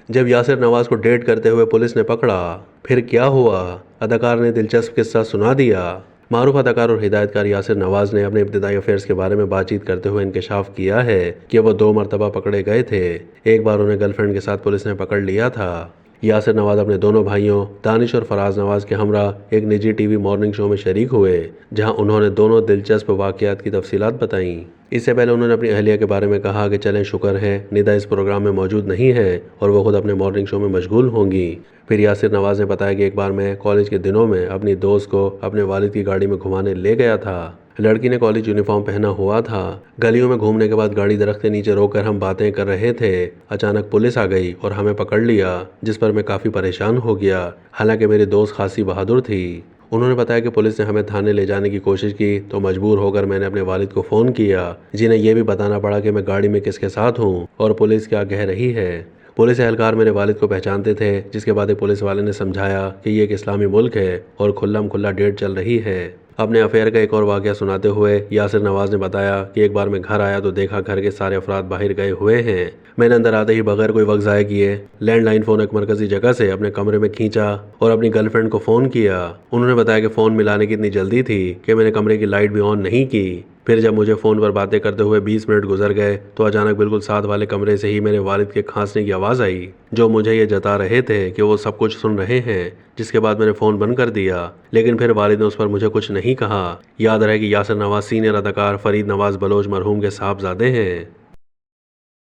جب یاسر نواز کو ڈیٹ کرتے ہوئے پولیس نے پکڑا، پھر کیا ہوا؟ اداکار نے دلچسپ قصہ سنا دیا۔ معروف اداکار اور ہدایت کار یاسر نواز نے اپنے ابتدائی افیئرز کے بارے میں بات چیت کرتے ہوئے انکشاف کیا ہے کہ وہ 2 مرتبہ پکڑے گئے تھے۔ ایک بار انہیں گرل فرینڈ کے ساتھ پولیس نے پکڑ لیا تھا۔ یاسر نواز اپنے دونوں بھائیوں دانش اور فراز نواز کے ہمراہ ایک نجی ٹی وی مارننگ شو میں شریک ہوئے، جہاں انہوں نے دونوں دلچسپ واقعات کی تفصیلات بتائیں۔ اس سے پہلے انہوں نے اپنی اہلیہ کے بارے میں کہا کہ چلیں شکر ہے ندا اس پروگرام میں موجود نہیں ہے اور وہ خود اپنے مارننگ شو میں مشغول ہوں گی۔ پھر یاسر نواز نے بتایا کہ ایک بار میں کالج کے دنوں میں اپنی دوست کو اپنے والد کی گاڑی میں گھمانے لے گیا تھا۔ لڑکی نے کالج یونیفارم پہنا ہوا تھا۔ گلیوں میں گھومنے کے بعد گاڑی درخت کے نیچے روک کر ہم باتیں کر رہے تھے۔ اچانک پولیس آ گئی اور ہمیں پکڑ لیا، جس پر میں کافی پریشان ہو گیا، حالانکہ میری دوست خاصی بہادر تھی۔ انہوں نے بتایا کہ پولیس نے ہمیں تھانے لے جانے کی کوشش کی تو مجبور ہو کر میں نے اپنے والد کو فون کیا، جنہیں یہ بھی بتانا پڑا کہ میں گاڑی میں کس کے ساتھ ہوں اور پولیس کیا کہہ رہی ہے۔ پولیس اہلکار میرے والد کو پہچانتے تھے، جس کے بعد ایک پولیس والے نے سمجھایا کہ یہ ایک اسلامی ملک ہے اور کھلم کھلا ڈیٹ چل رہی ہے۔ اپنے افیئر کا ایک اور واقعہ سناتے ہوئے یاسر نواز نے بتایا کہ ایک بار میں گھر آیا تو دیکھا گھر کے سارے افراد باہر گئے ہوئے ہیں۔ میں نے اندر آتے ہی بغیر کوئی وقت ضائع کیے لینڈ لائن فون ایک مرکزی جگہ سے اپنے کمرے میں کھینچا اور اپنی گرل فرینڈ کو فون کیا۔ انہوں نے بتایا کہ فون ملانے کی اتنی جلدی تھی کہ میں نے کمرے کی لائٹ بھی آن نہیں کی۔ پھر جب مجھے فون پر باتیں کرتے ہوئے 20 منٹ گزر گئے تو اچانک بالکل ساتھ والے کمرے سے ہی میرے والد کے کھانسنے کی آواز آئی، جو مجھے یہ جتا رہے تھے کہ وہ سب کچھ سن رہے ہیں، جس کے بعد میں نے فون بند کر دیا، لیکن پھر والد نے اس پر مجھے کچھ نہیں کہا۔ یاد رہے کہ یاسر نواز سینئر اداکار فرید نواز بلوچ مرحوم کے صاحبزادے ہیں۔